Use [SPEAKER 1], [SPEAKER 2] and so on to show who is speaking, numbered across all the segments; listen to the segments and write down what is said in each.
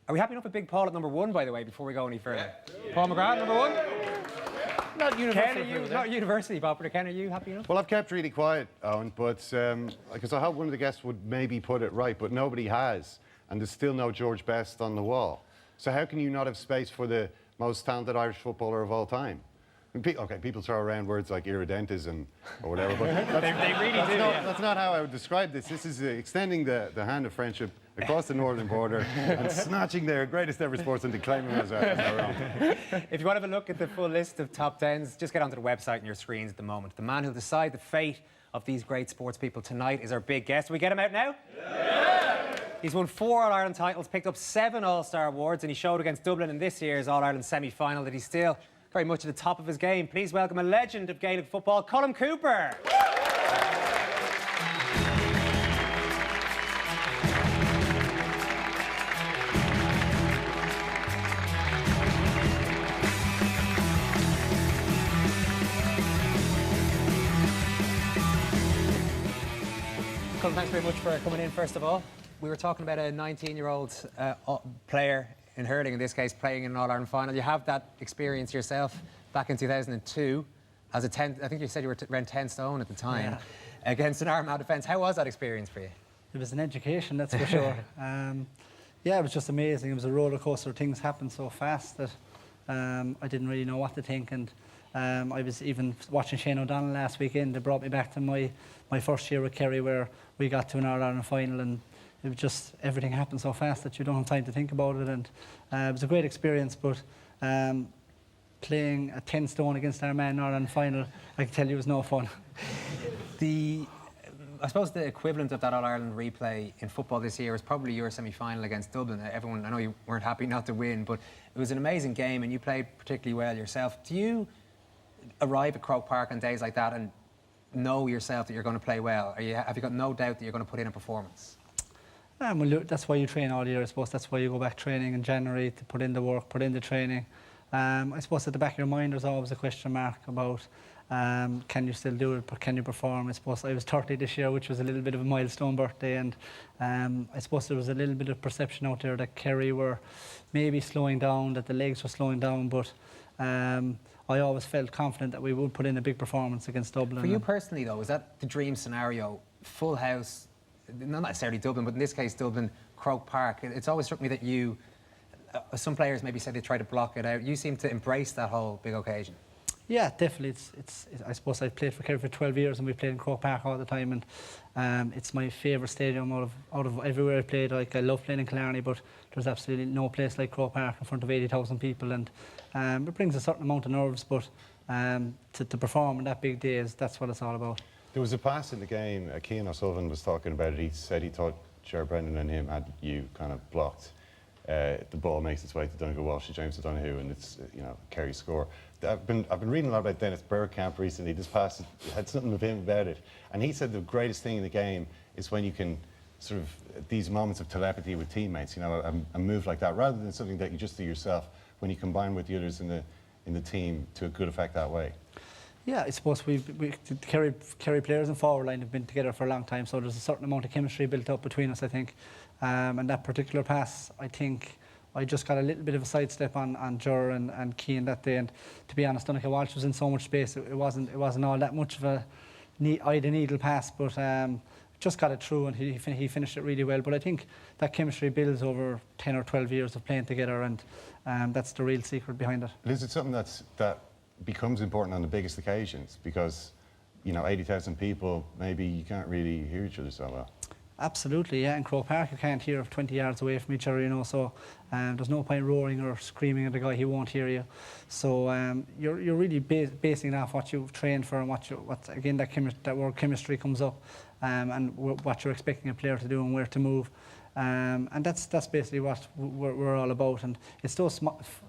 [SPEAKER 1] Are we happy enough with Big Paul at number 1, by the way, before we go any further? Yeah. Paul McGrath, number 1?
[SPEAKER 2] Not universal.
[SPEAKER 1] Ken, not university, Bob, but Ken, are you happy enough?
[SPEAKER 3] Well, I've kept really quiet, Owen, but because I hope one of the guests would maybe put it right, but nobody has, and there's still no George Best on the wall. So how can you not have space for the most talented Irish footballer of all time? Okay, people throw around words like irredentism or whatever, but
[SPEAKER 1] they really do.
[SPEAKER 3] That's not how I would describe this. This is extending the hand of friendship across the northern border and snatching their greatest ever sportsman and claiming them as our own.
[SPEAKER 1] If you want to have a look at the full list of top 10s, just get onto the website on your screens at the moment. The man who'll decide the fate of these great sports people tonight is our big guest. Will we get him out now? Yeah! He's won 4 All-Ireland titles, picked up 7 All-Star awards, and he showed against Dublin in this year's All-Ireland semi-final that he's still very much at the top of his game. Please welcome a legend of Gaelic football, Colm Cooper. Colm, thanks very much for coming in, first of all. We were talking about a 19-year-old player in hurling, in this case, playing in an All-Ireland final. You have that experience yourself back in 2002 as a 10, I think you said you were around 10 stone at the time, against an Armagh defence. How was that experience for you?
[SPEAKER 2] It was an education, that's for sure. Yeah, it was just amazing. It was a roller coaster. Things happened so fast that I didn't really know what to think. And I was even watching Shane O'Donnell last weekend. It brought me back to my first year with Kerry, where we got to an All-Ireland final, and it was just, everything happened so fast that you don't have time to think about it. And it was a great experience, but playing a 10 stone against Armagh in All-Ireland final, I can tell you, was no fun.
[SPEAKER 1] I suppose the equivalent of that All-Ireland replay in football this year was probably your semi-final against Dublin. Everyone, I know you weren't happy not to win, but it was an amazing game and you played particularly well yourself. Do you arrive at Croke Park on days like that and know yourself that you're going to play well? Have you got no doubt that you're going to put in a performance?
[SPEAKER 2] Well, that's why you train all year, I suppose. That's why you go back training in January, to put in the work, put in the training. I suppose at the back of your mind there's always a question mark about can you still do it, but can you perform? I suppose I was 30 this year, which was a little bit of a milestone birthday, and I suppose there was a little bit of perception out there that Kerry were maybe slowing down, that the legs were slowing down, but I always felt confident that we would put in a big performance against Dublin.
[SPEAKER 1] For you personally though, is that the dream scenario? Full house, not necessarily Dublin, but in this case Dublin, Croke Park. It's always struck me that you, some players maybe say they try to block it out. You seem to embrace that whole big occasion. Yeah,
[SPEAKER 2] definitely. I suppose I've played for Kerry for 12 years and we played in Croke Park all the time, and it's my favourite stadium out of everywhere I played. Like, I love playing in Killarney, but there's absolutely no place like Croke Park in front of 80,000 people, and it brings a certain amount of nerves, but to perform on that big day, that's what it's all about.
[SPEAKER 3] There was a pass in the game, Cian O'Sullivan was talking about it. He said he thought Ger Brendan and him had you kind of blocked. The ball makes its way to Donegal Walsh to James O'Donoghue, and it's, you know, Kerry score. I've been reading a lot about Dennis Bergkamp recently. This pass had something with him about it, and he said the greatest thing in the game is when you can sort of these moments of telepathy with teammates. You know, a move like that, rather than something that you just do yourself. When you combine with the others in the team to a good effect that way.
[SPEAKER 2] Yeah, I suppose the Kerry players and forward line have been together for a long time, so there's a certain amount of chemistry built up between us, I think. And that particular pass, I think I just got a little bit of a sidestep on Ger and Cian that day, and to be honest, Donegal Walsh was in so much space, it wasn't all that much of a eye-to-needle pass, but just got it through, and he finished it really well. But I think that chemistry builds over 10 or 12 years of playing together, and that's the real secret behind it.
[SPEAKER 3] Is it something that becomes important on the biggest occasions? Because, you know, 80,000 people, maybe you can't really hear each other so well.
[SPEAKER 2] Absolutely, yeah. In Croke Park, you can't hear 20 yards away from each other, you know, so there's no point roaring or screaming at the guy, he won't hear you. So you're really basing it off what you've trained for, and what again, that word chemistry comes up, and what you're expecting a player to do and where to move. And that's basically what we're all about, and it's those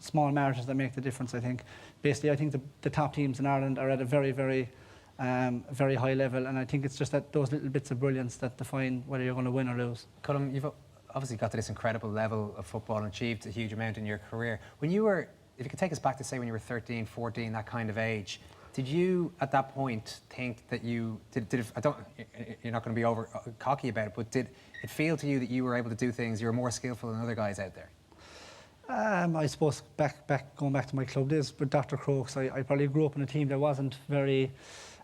[SPEAKER 2] small margins that make the difference, I think. Basically, I think the top teams in Ireland are at a very, very high level, and I think it's just that those little bits of brilliance that define whether you're going to win or lose.
[SPEAKER 1] Colm, you've obviously got to this incredible level of football and achieved a huge amount in your career. When you were, if you could take us back to, say, when you were 13, 14, that kind of age, did you at that point think that you you're not going to be over cocky about it, but did it feel to you that you were able to do things, you were more skillful than other guys out there?
[SPEAKER 2] I suppose going back to my club days with Dr. Crokes, I probably grew up in a team that wasn't very.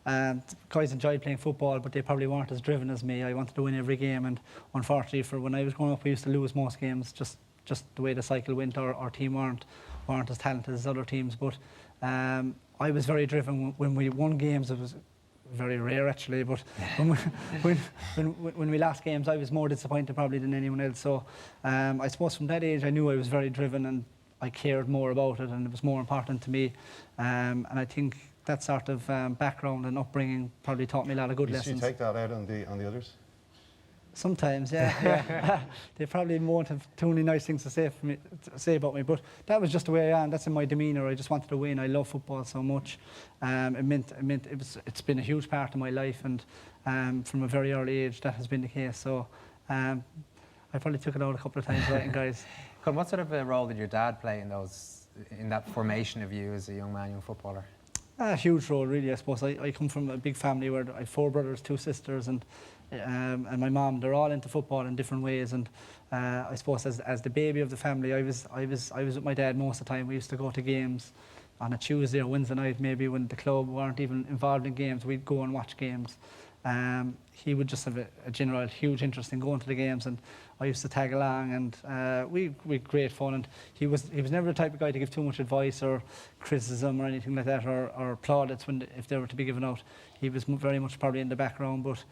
[SPEAKER 2] Guys enjoyed playing football, but they probably weren't as driven as me. I wanted to win every game, and unfortunately, for when I was growing up, we used to lose most games just the way the cycle went. Our team weren't as talented as other teams, but I was very driven when we won games. It was very rare actually, but when we lost games, I was more disappointed probably than anyone else. So I suppose from that age, I knew I was very driven and I cared more about it, and it was more important to me. And I think that sort of background and upbringing probably taught me a lot of good lessons.
[SPEAKER 3] Did you take that out on the others?
[SPEAKER 2] Sometimes, yeah. They probably won't have too many nice things to say about me, but that was just the way I am. That's in my demeanour. I just wanted to win. I love football so much. It's been a huge part of my life, and from a very early age, that has been the case. So I probably took it out a couple of times, right, guys.
[SPEAKER 1] Colm, what sort of a role did your dad play in that formation of you as a young footballer?
[SPEAKER 2] A huge role, really. I suppose I come from a big family where I have 4 brothers, 2 sisters, and my mum. They're all into football in different ways. And I suppose as the baby of the family, I was with my dad most of the time. We used to go to games on a Tuesday or Wednesday night, maybe when the club weren't even involved in games. We'd go and watch games. He would just have a general huge interest in going to the games, and I used to tag along, and we had great fun. And he was never the type of guy to give too much advice or criticism or anything like that, or plaudits if they were to be given out. He was very much probably in the background, but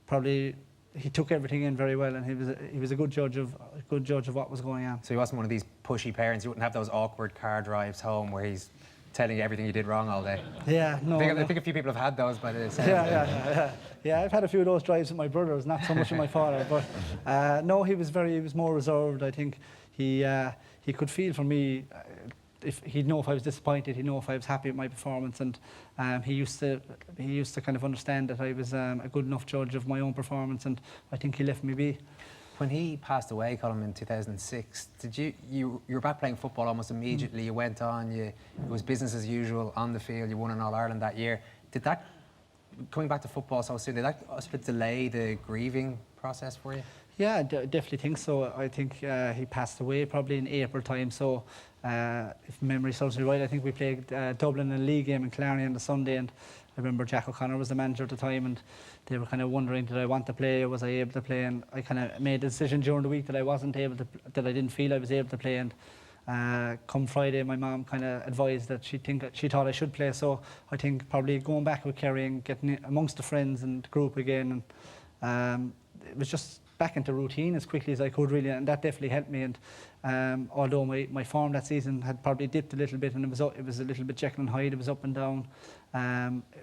[SPEAKER 2] probably he took everything in very well, and he was a good judge of what was going on.
[SPEAKER 1] So he wasn't one of these pushy parents. You wouldn't have those awkward car drives home where he's telling you everything you did wrong all day.
[SPEAKER 2] Yeah, no.
[SPEAKER 1] I think a few people have had those by the sound.
[SPEAKER 2] Yeah, I've had a few of those drives with my brothers, not so much with my father. But no, he was more reserved. I think he could feel for me. If he'd know if I was disappointed, he'd know if I was happy with my performance, and he used to kind of understand that I was a good enough judge of my own performance, and I think he left me be.
[SPEAKER 1] When he passed away, Colm, in 2006, you were back playing football almost immediately. You went on. It was business as usual on the field. You won an All-Ireland that year. Did that, coming back to football so soon, did that sort of delay the grieving process for you?
[SPEAKER 2] Yeah, I definitely think so. I think he passed away probably in April time. So if memory serves me right, I think we played Dublin in a league game in Killarney on the Sunday, and I remember Jack O'Connor was the manager at the time, and they were kind of wondering, did I want to play, or was I able to play? And I kind of made a decision during the week that that I didn't feel I was able to play. And come Friday, my mum kind of advised that she thought I should play. So I think probably going back with Kerry and getting amongst the friends and the group again, and it was just back into routine as quickly as I could, really, and that definitely helped me. And although my form that season had probably dipped a little bit, and it was a little bit Jekyll and Hyde, it was up and down.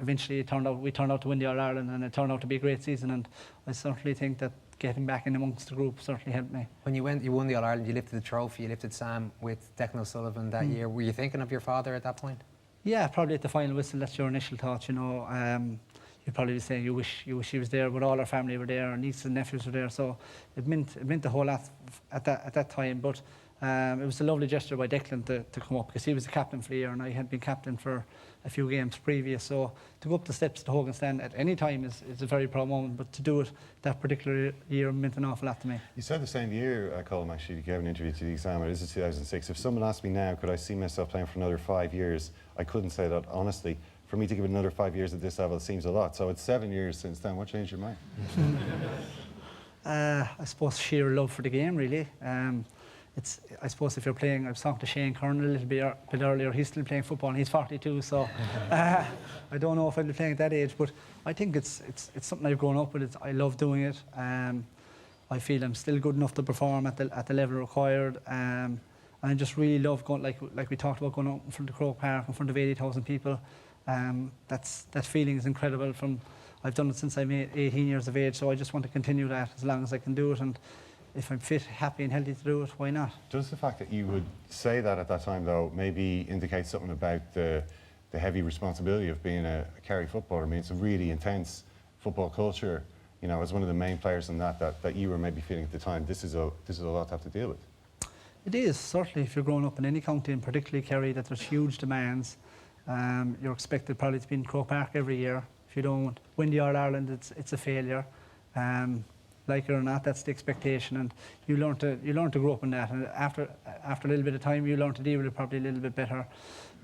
[SPEAKER 2] Eventually, we turned out to win the All-Ireland, and it turned out to be a great season. And I certainly think that getting back in amongst the group certainly helped me.
[SPEAKER 1] When you won the All-Ireland, you lifted the trophy, you lifted Sam with Declan O'Sullivan that year. Were you thinking of your father at that point? Yeah,
[SPEAKER 2] probably at the final whistle. That's your initial thought, you know. You'd probably be saying you wish he was there, but all our family were there, our nieces and nephews were there, so it meant a whole lot at that time. But it was a lovely gesture by Declan to come up, because he was the captain for the year and I had been captain for a few games previous. So to go up the steps to Hogan stand at any time is a very proud moment, but to do it that particular year meant an awful lot to me. You
[SPEAKER 3] said the same year, Colm, actually, you gave an interview to the Examiner. This is 2006. If someone asked me now, could I see myself playing for another 5 years, I couldn't say that honestly. For me to give it another 5 years at this level seems a lot. So it's 7 years since then. What changed your mind?
[SPEAKER 2] I suppose sheer love for the game, really. I suppose if you're playing, I was talking to Shane Kern a little bit earlier. He's still playing football, and he's 42. So I don't know if I'd be playing at that age, but I think it's something I've grown up with. I love doing it. I feel I'm still good enough to perform at the level required. And I just really love going, like we talked about, going out in front of Croke Park in front of 80,000 people. That feeling is incredible. I've done it since I'm 18 years of age, so I just want to continue that as long as I can do it. And if I'm fit, happy and healthy to do it, why not?
[SPEAKER 3] Does the fact that you would say that at that time, though, maybe indicate something about the heavy responsibility of being a Kerry footballer? I mean, it's a really intense football culture. You know, as one of the main players in that you were maybe feeling at the time, this is a lot to have to deal with.
[SPEAKER 2] It is, certainly, if you're growing up in any county, and particularly Kerry, that there's huge demands. You're expected probably to be in Croke Park every year. If you don't win the All-Ireland, it's a failure. like it or not, that's the expectation, and you learn to grow up in that. And after a little bit of time, you learn to deal with it probably a little bit better.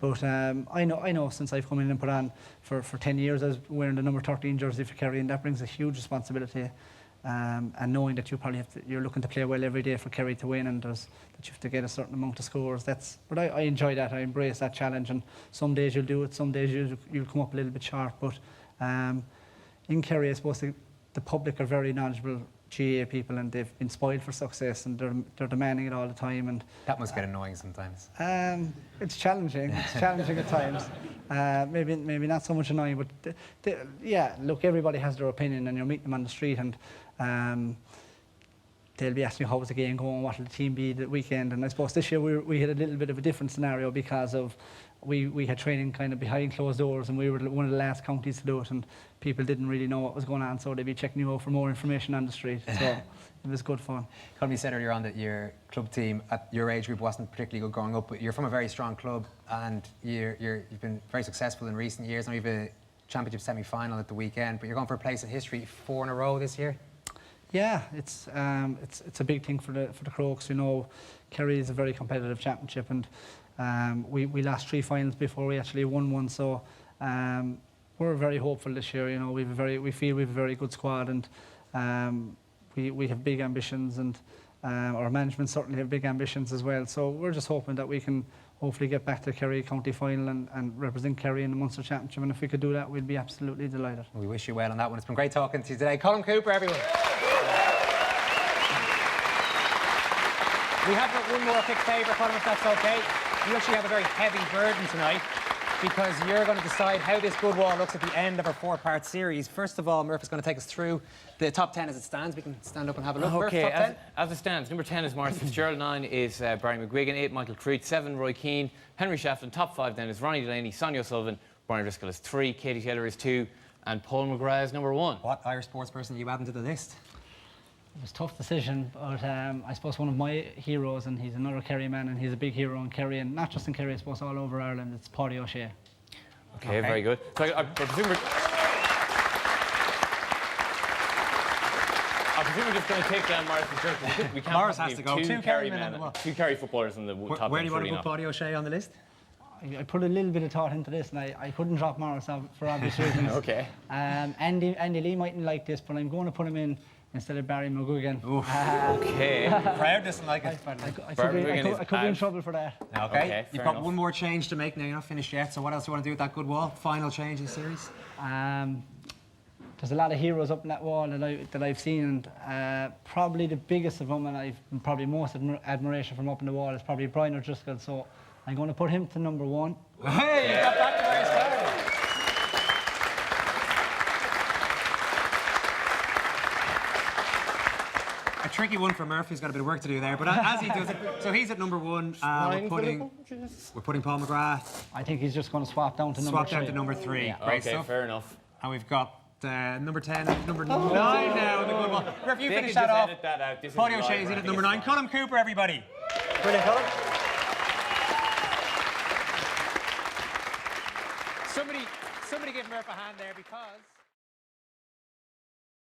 [SPEAKER 2] But I know since I've come in and put on for 10 years, I was wearing the number 13 jersey for Kerry, and that brings a huge responsibility. And knowing that you're looking to play well every day for Kerry to win, and that you have to get a certain amount of scores. But I enjoy that. I embrace that challenge, and some days you'll do it, some days you'll come up a little bit short. But in Kerry, I suppose the public are very knowledgeable GAA people, and they've been spoiled for success, and they're demanding it all the time. And
[SPEAKER 1] that must get annoying sometimes.
[SPEAKER 2] It's challenging. It's challenging at times. Maybe not so much annoying, but yeah. Look, everybody has their opinion, and you're meeting them on the street, and they'll be asking how was the game going, what will the team be the weekend. And I suppose this year we had a little bit of a different scenario because of we had training kind of behind closed doors, and we were one of the last counties to do it, and people didn't really know what was going on, so they'd be checking you out for more information on the street. So it was good fun.
[SPEAKER 1] Colm, you said earlier on that your club team at your age group wasn't particularly good growing up, but you're from a very strong club, and you've been very successful in recent years. Now you've a championship semi-final at the weekend, but you're going for a place in history 4 in a row this year.
[SPEAKER 2] Yeah, it's a big thing for the Crokes. You know, Kerry is a very competitive championship, and we lost 3 finals before we actually won one. So we're very hopeful this year. You know, we feel we have a very good squad, and we have big ambitions, and our management certainly have big ambitions as well. So we're just hoping that we can hopefully get back to the Kerry County Final and represent Kerry in the Munster Championship. And if we could do that, we'd be absolutely delighted.
[SPEAKER 1] We wish you well on that one. It's been great talking to you today. Colm Cooper, everyone. We have got one more quick favour, Colm, if that's okay. You actually have a very heavy burden tonight, because you're going to decide how this good wall looks at the end of our 4-part series. First of all, Murph is going to take us through the top 10 as it stands. We can stand up and have a look.
[SPEAKER 4] Okay,
[SPEAKER 1] Murph, top 10?
[SPEAKER 4] as it stands, number 10 is Maurice Fitzgerald, 9 is Barry McGuigan, 8 Michael Creech, 7 Roy Keane, Henry Shafton. Top 5 then is Ronnie Delaney, Sonia O'Sullivan, Brian Driscoll is 3, Katie Taylor is 2, and Paul McGrath is number 1.
[SPEAKER 1] What Irish sports person are you adding to the list?
[SPEAKER 2] It was a tough decision, but I suppose one of my heroes, and he's another Kerry man, and he's a big hero in Kerry, and not just in Kerry, I suppose all over Ireland, it's Pádraig O'Shea.
[SPEAKER 4] Okay, very good. So I presume we're just going to take down Maurice Fitzgerald. We can't
[SPEAKER 1] Maurice has to go.
[SPEAKER 4] 2
[SPEAKER 1] Kerry
[SPEAKER 4] Kerry
[SPEAKER 1] men
[SPEAKER 4] men,
[SPEAKER 1] on the wall.
[SPEAKER 4] 2 Kerry footballers in the top 10.
[SPEAKER 1] Where do you want to put Pádraig O'Shea on the list?
[SPEAKER 2] I put a little bit of thought into this, and I couldn't drop Maurice for obvious reasons.
[SPEAKER 4] Okay.
[SPEAKER 2] Andy Lee mightn't like this, but I'm going to put him in instead of Barry McGuigan.
[SPEAKER 4] Okay.
[SPEAKER 1] Crowd doesn't like it.
[SPEAKER 2] I could be in trouble for that.
[SPEAKER 1] Okay. You've got
[SPEAKER 4] enough.
[SPEAKER 1] one more change to make now. You're not finished yet. So what else do you want to do with that good wall? Final change in the series?
[SPEAKER 2] There's a lot of heroes up in that wall that I've seen, and probably the biggest of them, and I've probably most admiration from up in the wall, is probably Brian O'Driscoll. So I'm going to put him to number 1.
[SPEAKER 1] Hey, you got back to where you started. A tricky one for Murphy. He's got a bit of work to do there, but as he does it, so he's at number 1. We're putting Paul McGrath.
[SPEAKER 2] I think he's just going to swap down to number 3.
[SPEAKER 1] Swap down to number 3.
[SPEAKER 2] Yeah.
[SPEAKER 1] Great
[SPEAKER 4] Okay,
[SPEAKER 1] stuff.
[SPEAKER 4] fair enough.
[SPEAKER 1] And we've got number 10, number 9 now in the good one. Murphy, you
[SPEAKER 4] They
[SPEAKER 1] finish
[SPEAKER 4] can
[SPEAKER 1] that
[SPEAKER 4] just
[SPEAKER 1] off.
[SPEAKER 4] edit that out. This is
[SPEAKER 1] Pádraig
[SPEAKER 4] live,
[SPEAKER 1] O'Shea is in
[SPEAKER 4] right?
[SPEAKER 1] at number 9.
[SPEAKER 4] It's fine.
[SPEAKER 1] Colm Cooper, everybody. Brilliant, Colm. Somebody give Murph a hand there, because